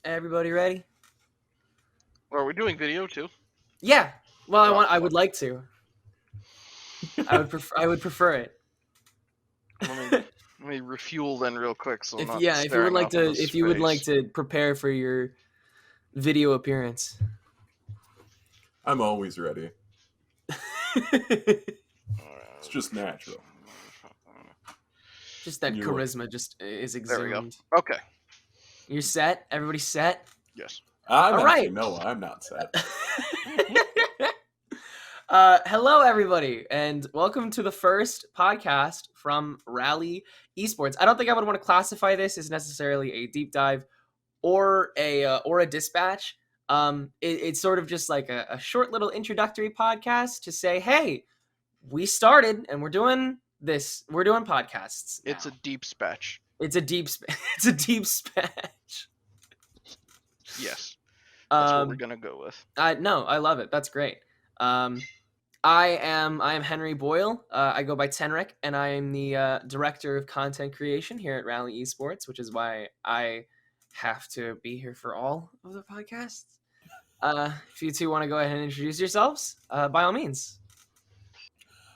Everybody ready? Are we doing video too? Yeah. Well, Oh, I would like to. I would prefer it. Let me refuel then real quick, so I'm not If you would staring like off to, into if you would like space. to prepare for your video appearance. I'm always ready. It's just natural. Just that You charisma just is There we go. exhumed. Okay. You're set? Everybody set? Yes. I'm All actually right. no, I'm not set. Hello, everybody, and welcome to the first podcast from Rally Esports. I don't think I would want to classify this as necessarily a deep dive or a dispatch. It's sort of just like a short little introductory podcast to say, hey, we started and we're doing this. We're doing podcasts. It's now. a deep spatch. It's a deep spatch. Yes. That's what we're Um, gonna go with. I love it. That's great. I am Henry Boyle. I go by Tenrek, and I am the director of content creation here at Rally Esports, which is why I have to be here for all of the podcasts. If you two want to go ahead and introduce yourselves, by all means.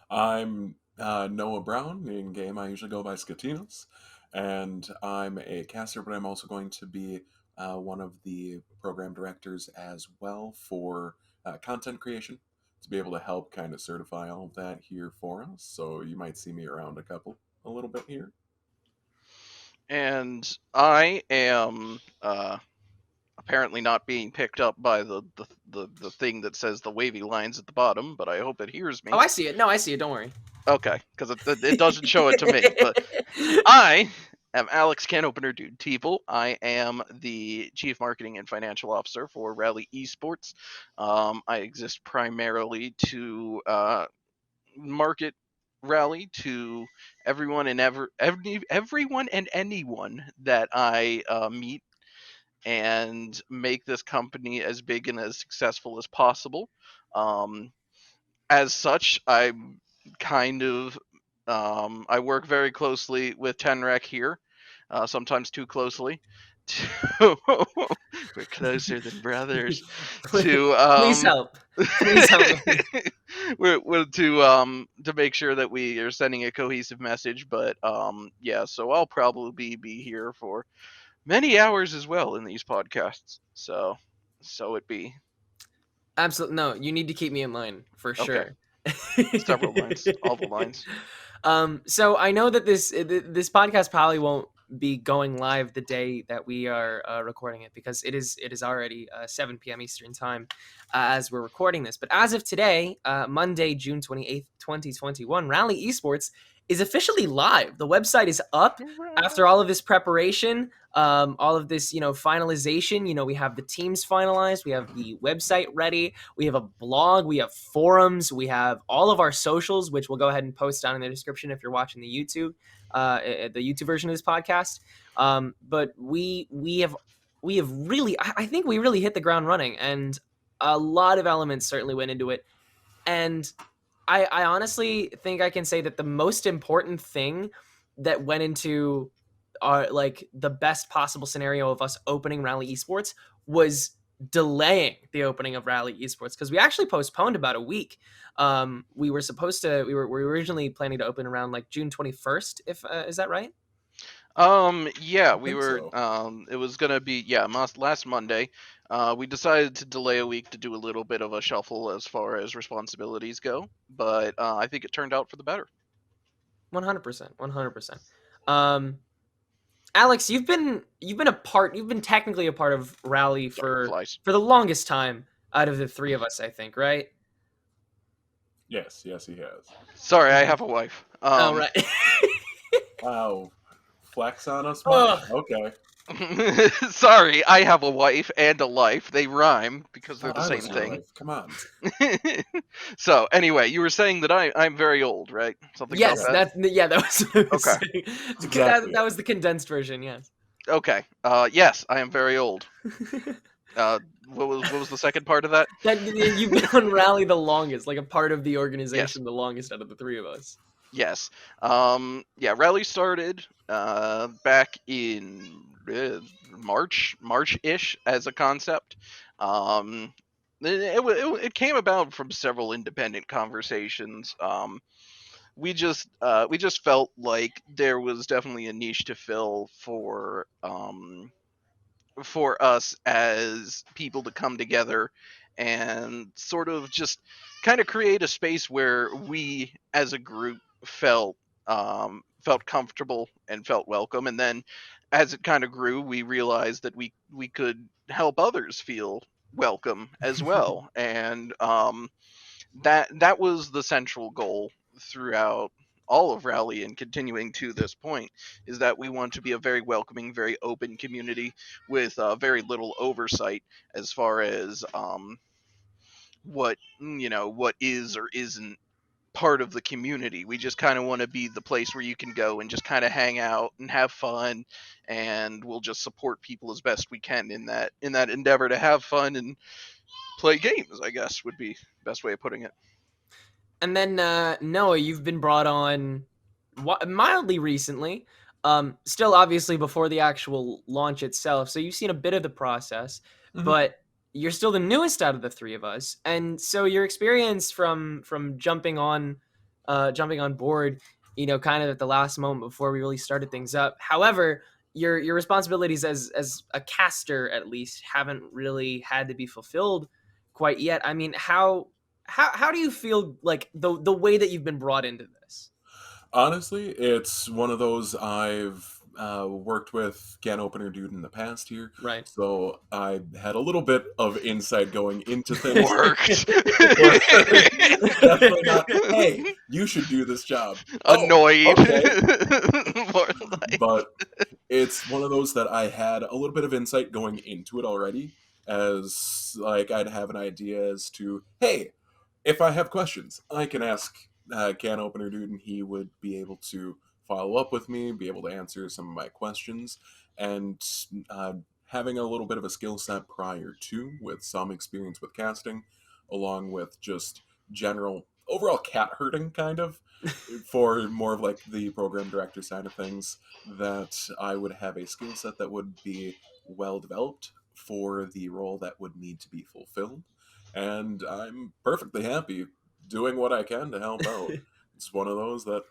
I'm Noah Brown. In game, I usually go by Skatinos, and I'm a caster, but I'm also going to be one of the program directors as well for content creation to be able to help kind of certify all of that here for us. So you might see me around a little bit here. And I am apparently not being picked up by the thing that says the wavy lines at the bottom, but I hope it hears me. Oh, I see it. No, I see it. Don't worry. Okay, because it doesn't show it to me. But I am Alex Canopener Dude Teeple. I am the Chief Marketing and Financial Officer for Rally Esports. I exist primarily to market Rally to everyone and everyone and anyone that I meet, and make this company as big and as successful as possible. As such, I'm kind of I work very closely with Tenrek here, sometimes too closely. We're closer than brothers. To Please help. Please help me. we're to make sure that we are sending a cohesive message. But yeah, so I'll probably be here for many hours as well in these podcasts. So it be. Absolutely. No, you need to keep me in line for Okay. sure. Several lines, all the lines. So I know that this podcast probably won't be going live the day that we are recording it, because it is already 7 p.m. Eastern time as we're recording this. But as of today, Monday, June 28th, 2021, Rally Esports is officially live. The website is up after all of this preparation, all of this, finalization. We have the teams finalized, we have the website ready, we have a blog, we have forums, we have all of our socials, which we'll go ahead and post down in the description if you're watching the YouTube version of this podcast. But we have really, I think we really hit the ground running, and a lot of elements certainly went into it. And I honestly think I can say that the most important thing that went into like the best possible scenario of us opening Rally Esports was delaying the opening of Rally Esports, because we actually postponed about a week. We were originally planning to open around like June 21st. If is that right? Yeah, we were. So. It was gonna be last Monday. We decided to delay a week to do a little bit of a shuffle as far as responsibilities go, but I think it turned out for the better. 100%. Alex, you've been technically a part of Rally for the longest time out of the three of us, I think, right? Yes, he has. Sorry, I have a wife. Oh, right. Wow. Flex on us much? Okay. Sorry, I have a wife and a life. They rhyme because they're the same thing. Life. Come on. So anyway, you were saying that I'm very old, right? Something yes, about that? that was what I was okay. saying. Exactly. That was the condensed version. Yes. Okay. Yes, I am very old. What was the second part of that? That you've been on Rally the longest, like a part of the organization, the longest out of the three of us. Yes. Yeah, Rally started back in March-ish as a concept. Um, it came about from several independent conversations. We just felt like there was definitely a niche to fill for us as people to come together and sort of just kind of create a space where we as a group felt comfortable and felt welcome. And then as it kind of grew, we realized that we could help others feel welcome as well. And that was the central goal throughout all of Rally and continuing to this point, is that we want to be a very welcoming, very open community with very little oversight as far as what is or isn't part of the community. We just kind of want to be the place where you can go and just kind of hang out and have fun, and we'll just support people as best we can in that endeavor to have fun and play games, I guess would be the best way of putting it. And then Noah, you've been brought on mildly recently. Still obviously before the actual launch itself. So you've seen a bit of the process, Mhm. but you're still the newest out of the three of us. And so your experience from jumping on board, kind of at the last moment before we really started things up. However, your responsibilities as a caster at least haven't really had to be fulfilled quite yet. I mean, how do you feel like the way that you've been brought into this? Honestly, it's one of those I've worked with Can Opener Dude in the past here, Right. so I had a little bit of insight going into things. Worked. Definitely not, hey, you should do this job. Oh, Annoyed. okay. More like- But it's one of those that I had a little bit of insight going into it already, as like I'd have an idea as to, hey, if I have questions, I can ask Can Opener Dude, and he would be able to follow up with me, be able to answer some of my questions, and uh, having a little bit of a skill set prior to, with some experience with casting, along with just general overall cat herding, kind of, for more of like the program director side of things, that I would have a skill set that would be well developed for the role that would need to be fulfilled. And I'm perfectly happy doing what I can to help out. It's one of those that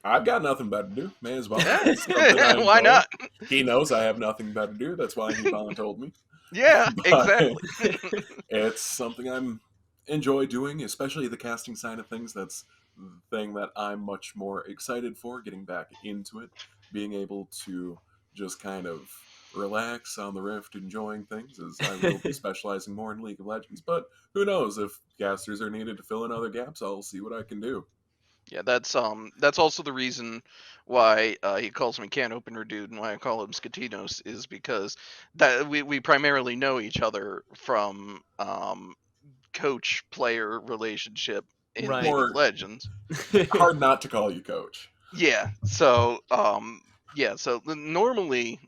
I've got nothing better to do. May as well. It's something I Why enjoy. not? He knows I have nothing better to do. That's why he told me. Yeah, But exactly. it's something I'm enjoy doing, especially the casting side of things. That's the thing that I'm much more excited for, getting back into it, being able to just kind of relax on the Rift, enjoying things, as I will be specializing more in League of Legends. But who knows, if casters are needed to fill in other gaps, I'll see what I can do. Yeah, that's also the reason why he calls me Can Opener Dude and why I call him Skatinos, is because that we primarily know each other from coach player relationship in Right. League of More Legends. hard not to call you coach. Yeah. So normally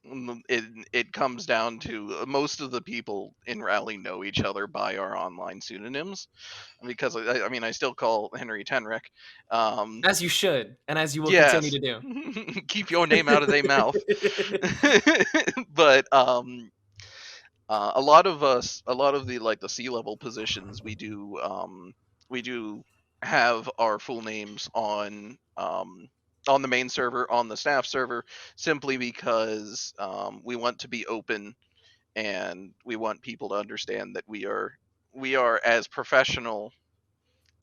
it comes down to most of the people in Rally know each other by our online pseudonyms, because I mean I still call Henry Tenrek. As you should, and as you will continue Yes. to do. Keep your name out of their mouth. But a lot of the like the C-level positions, we do have our full names on the main server, on the staff server, simply because we want to be open, and we want people to understand that we are as professional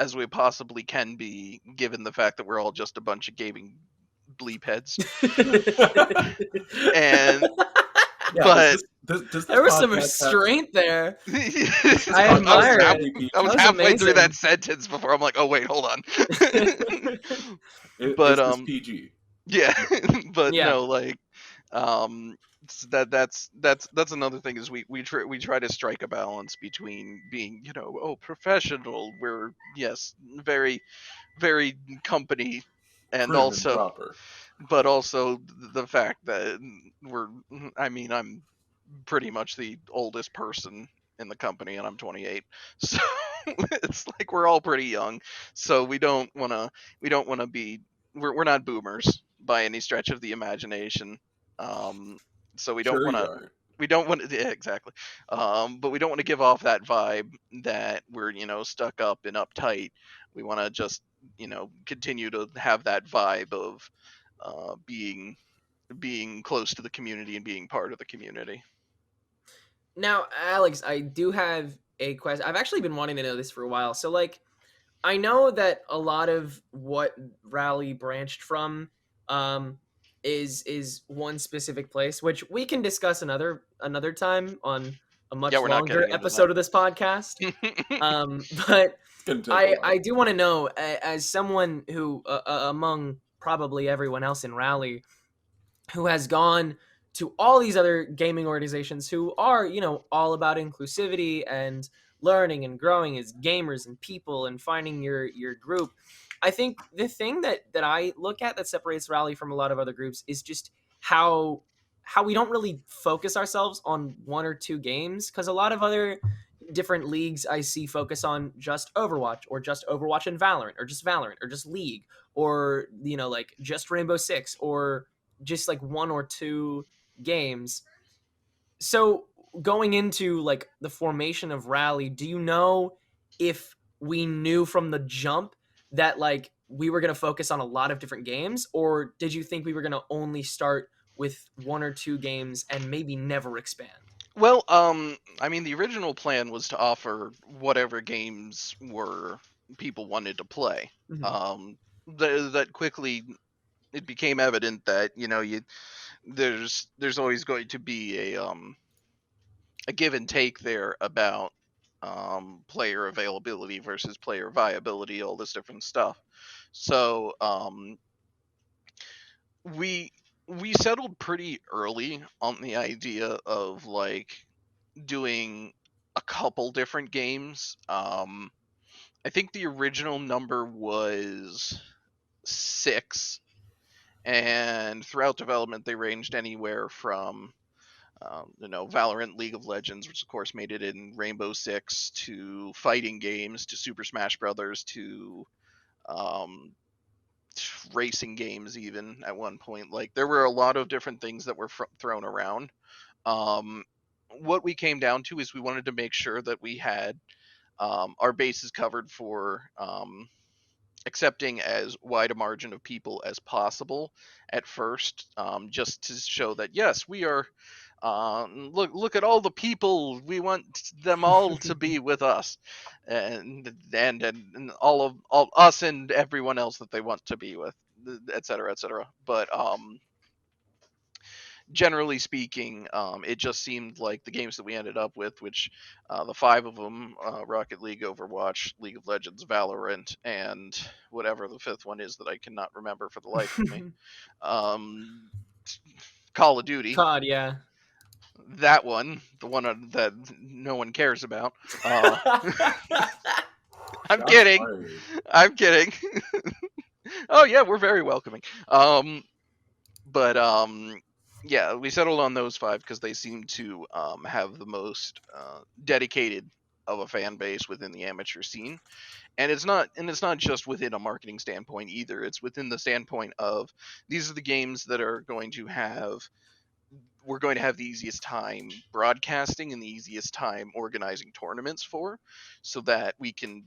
as we possibly can be, given the fact that we're all just a bunch of gaming bleep heads. And Yeah, but does this There was some podcast have, restraint there. this I I was, admire half, it. PG? I was That was halfway through that amazing. sentence before I'm like, oh wait, hold on. Is But this PG? yeah, but Yeah. no, like that's another thing, is we try to strike a balance between being, professional, we're, yes, very very company, and Prim and also, proper. but also the fact that I mean, I'm pretty much the oldest person in the company, and I'm 28. So It's like we're all pretty young, so we don't want to be we're not boomers by any stretch of the imagination. Um, so Sure you are. we don't want to, yeah, exactly. But we don't want to give off that vibe that we're, stuck up and uptight. We want to just, continue to have that vibe of being close to the community and being part of the community. Now, Alex, I do have a question. I've actually been wanting to know this for a while. So, like, I know that a lot of what Rally branched from um, is one specific place, which we can discuss another time on a Yeah, much we're not longer getting into episode of this podcast. But It's gonna take a while. I do want to know, as someone who, among probably everyone else in Rally, who has gone to all these other gaming organizations who are, all about inclusivity and learning and growing as gamers and people and finding your group. I think the thing that I look at that separates Rally from a lot of other groups is just how we don't really focus ourselves on one or two games, because a lot of other different leagues I see focus on just Overwatch or just Overwatch and Valorant or just League or like just Rainbow Six or just like one or two games. So going into like the formation of Rally, do you know if we knew from the jump that like we were going to focus on a lot of different games, or did you think we were going to only start with one or two games and maybe never expand? Well, I mean, the original plan was to offer whatever games were people wanted to play. Mhm. That quickly it became evident that there's always going to be a give and take there about player availability versus player viability, all this different stuff. So we settled pretty early on the idea of like doing a couple different games. I think the original number was 6, and throughout development they ranged anywhere from Valorant, League of Legends, which of course made it in Rainbow Six, to fighting games, to Super Smash Brothers, to um, racing games. Even at one point, like there were a lot of different things that were thrown around. Um, what we came down to is we wanted to make sure that we had our bases covered for accepting as wide a margin of people as possible at first, just to show that yes, we are. Look at all the people. We want them all to be with us, and all us and everyone else that they want to be with, etc., etc. But generally speaking, it just seemed like the games that we ended up with, which the 5 of them, Rocket League, Overwatch, League of Legends, Valorant, and whatever the 5th one is that I cannot remember for the life of me, Call of Duty, COD, yeah. that one, the one that no one cares about. I'm Shots kidding. fired. I'm kidding. Oh yeah, we're very welcoming. But yeah, we settled on those 5 because they seem to have the most dedicated of a fan base within the amateur scene, and it's not just within a marketing standpoint either. It's within the standpoint of these are the games that are going to have we're going to have the easiest time broadcasting and the easiest time organizing tournaments for, so that we can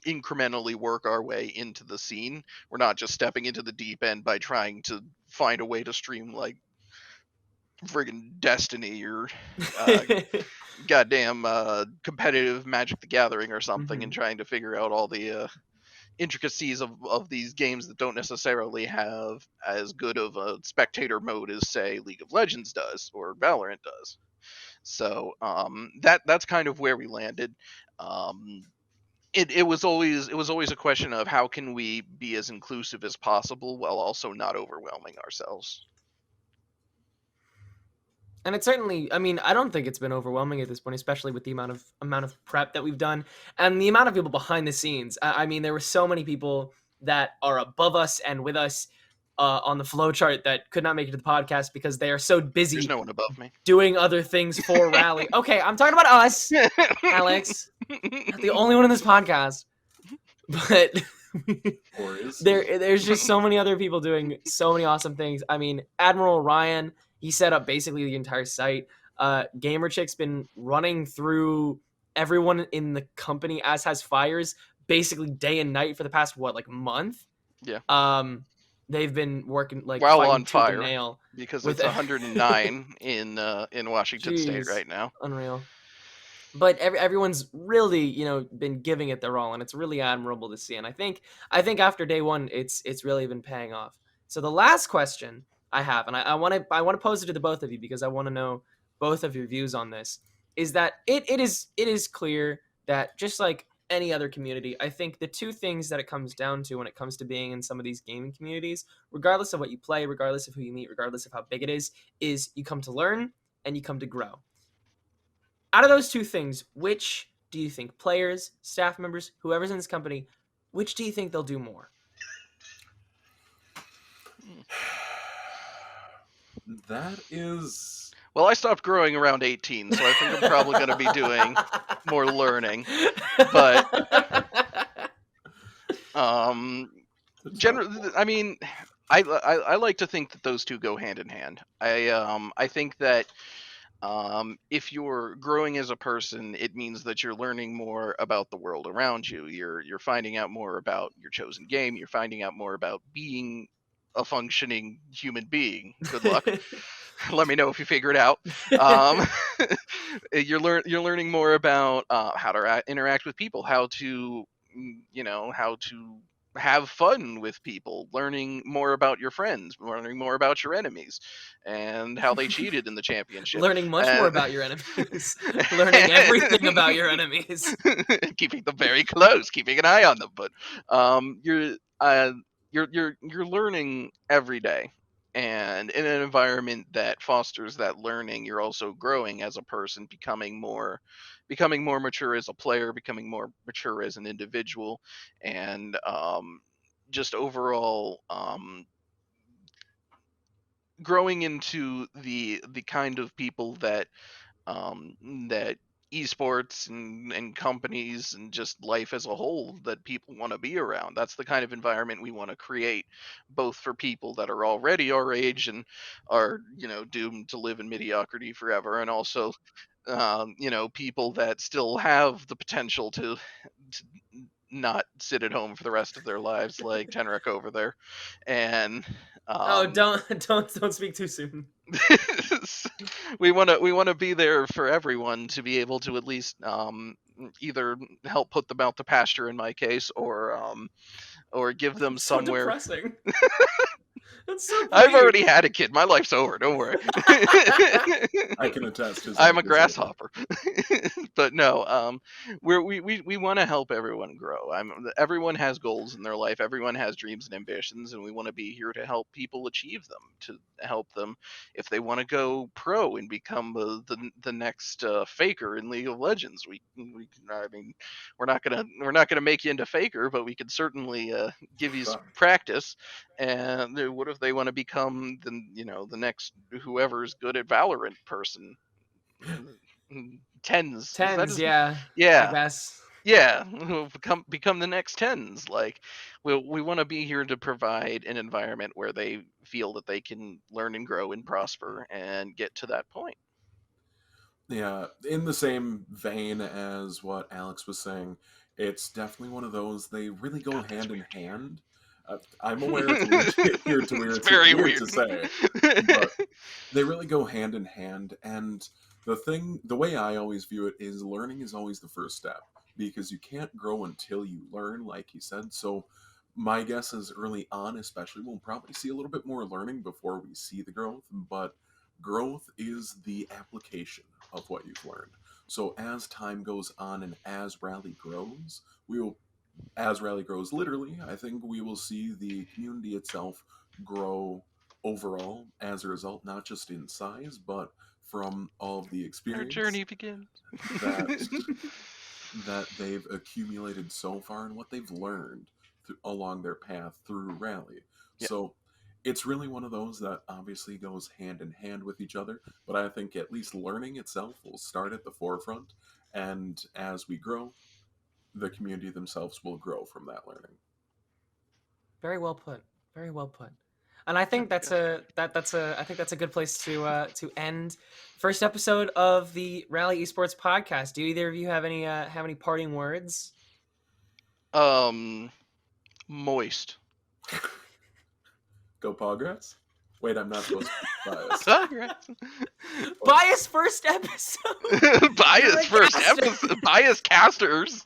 incrementally work our way into the scene. We're not just stepping into the deep end by trying to find a way to stream like friggin' Destiny or goddamn competitive Magic the Gathering or something, and trying to figure out all the intricacies of these games that don't necessarily have as good of a spectator mode as say League of Legends does or Valorant does. So that's kind of where we landed. It was always a question of how can we be as inclusive as possible while also not overwhelming ourselves. And it certainly, I mean, I don't think it's been overwhelming at this point, especially with the amount of prep that we've done and the amount of people behind the scenes. I mean, there were so many people that are above us and with us on the flow chart that could not make it to the podcast because they are so busy There's no one above me doing other things for Rally. Okay, I'm talking about us, Alex. Not the only one in this podcast, but Or is there's just so many other people doing so many awesome things. I mean, Admiral Ryan, he set up basically the entire site. GamerChick's been running through everyone in the company, as has Fires, basically day and night for the past month. Yeah. They've been working While fighting on tooth fire, and nail because with it's 109 in Washington State Jeez, right now. unreal. But everyone's really, been giving it their all, and it's really admirable to see. And I think after day one, it's really been paying off. So the last question I have, and I want to pose it to the both of you because I want to know both of your views on this, is that it is clear that just like any other community, I think the two things that it comes down to when it comes to being in some of these gaming communities, regardless of what you play, regardless of who you meet, regardless of how big it is you come to learn and you come to grow. Out of those two things, which do you think players, staff members, whoever's in this company, which do you think they'll do more? That is... Well, I stopped growing around 18, so I think I'm probably going to be doing more learning. But generally, I mean, I like to think that those two go hand in hand. I think that if you're growing as a person, it means that you're learning more about the world around you. You're finding out more about your chosen game. You're finding out more about being a functioning human being. Good luck. Let me know if you figure it out. You're learning more about how to interact with people, how to have fun with people, learning more about your friends, learning more about your enemies, and how they cheated in the championship. Learning much more about your enemies. Learning everything about your enemies. Keeping them very close, keeping an eye on them. But you're learning every day. And in an environment that fosters that learning, you're also growing as a person, becoming more mature as a player, becoming more mature as an individual, and just overall growing into the kind of people that that esports and companies and just life as a whole that people want to be around. That's the kind of environment we want to create, both for people that are already our age and are doomed to live in mediocrity forever, and also people that still have the potential to not sit at home for the rest of their lives, like Tenrek over there. And don't speak too soon. we want to be there for everyone, to be able to at least either help put them out to pasture in my case, or give them so somewhere. Depressing. That's so bleak. I've already had a kid. My life's over. Don't worry. I can attest. I'm a grasshopper. But no, we want to help everyone grow. Everyone has goals in their life. Everyone has dreams and ambitions, and we want to be here to help people achieve them. To help them if they want to go pro and become the next Faker in League of Legends. I mean, we're not gonna make you into Faker, but we can certainly give you some practice. And what if they want to become the next whoever's good at Valorant person? Tens, yeah, I guess. Yeah, become the next tens. Like, we want to be here to provide an environment where they feel that they can learn and grow and prosper and get to that point. Yeah, in the same vein as what Alex was saying, it's definitely one of those, they really go hand in hand. I'm aware it's weird to say, but they really go hand in hand. And the way I always view it is learning is always the first step, because you can't grow until you learn, like you said. So my guess is early on, especially, we'll probably see a little bit more learning before we see the growth, but growth is the application of what you've learned. So as time goes on and as Rally grows, as Rally grows literally, I think we will see the community itself grow overall as a result, not just in size, but from all of the experience Our journey begins. that they've accumulated so far and what they've learned along their path through Rally. Yep. So it's really one of those that obviously goes hand in hand with each other, but I think at least learning itself will start at the forefront, And as we grow, the community themselves will grow from that learning. Very well put. Very well put. And I think that's a good place to end first episode of the Rally Esports podcast. Do either of you have any parting words? Moist. Go Pogress? Wait, I'm not supposed to be biased. Bias first episode. Bias first caster. episode. Bias casters.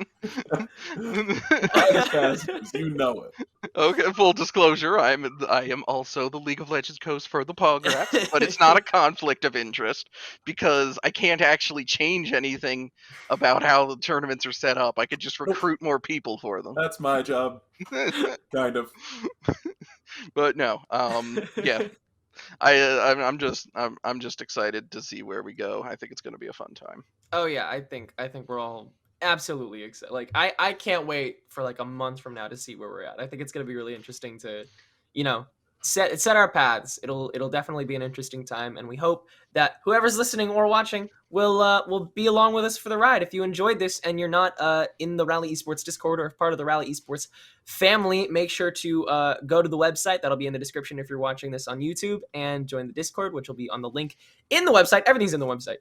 Bias casters, you know it. Okay, full disclosure, I am also the League of Legends host for the Pograts, but it's not a conflict of interest because I can't actually change anything about how the tournaments are set up. I could just recruit more people for them. That's my job, kind of. But no, yeah. I'm just excited to see where we go. I think it's going to be a fun time. Oh yeah, I think we're all absolutely excited. Like I can't wait for like a month from now to see where we're at. I think it's going to be really interesting to, set our paths. It'll definitely be an interesting time, and we hope that whoever's listening or watching will be along with us for the ride. If you enjoyed this and you're not in the Rally Esports Discord or part of the Rally Esports family, make sure to go to the website. That'll be in the description if you're watching this on YouTube, and join the Discord, which will be on the link in the website. Everything's in the website.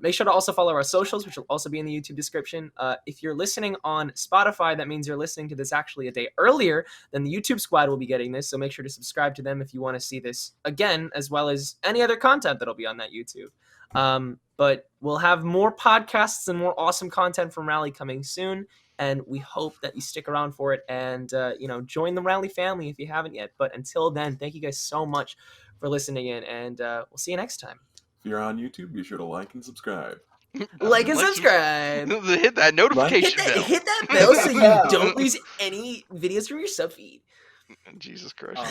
Make sure to also follow our socials, which will also be in the YouTube description. If you're listening on Spotify, that means you're listening to this actually a day earlier than the YouTube squad will be getting this, so make sure to subscribe to them if you want to see this again, as well as any other content that'll be on that YouTube. But we'll have more podcasts and more awesome content from Rally coming soon, and we hope that you stick around for it and join the Rally family if you haven't yet. But until then, thank you guys so much for listening in, and we'll see you next time. If you're on YouTube, be sure to like and subscribe. Like and subscribe. Hit that notification bell. Hit that bell so you don't lose any videos from your sub feed. Jesus Christ.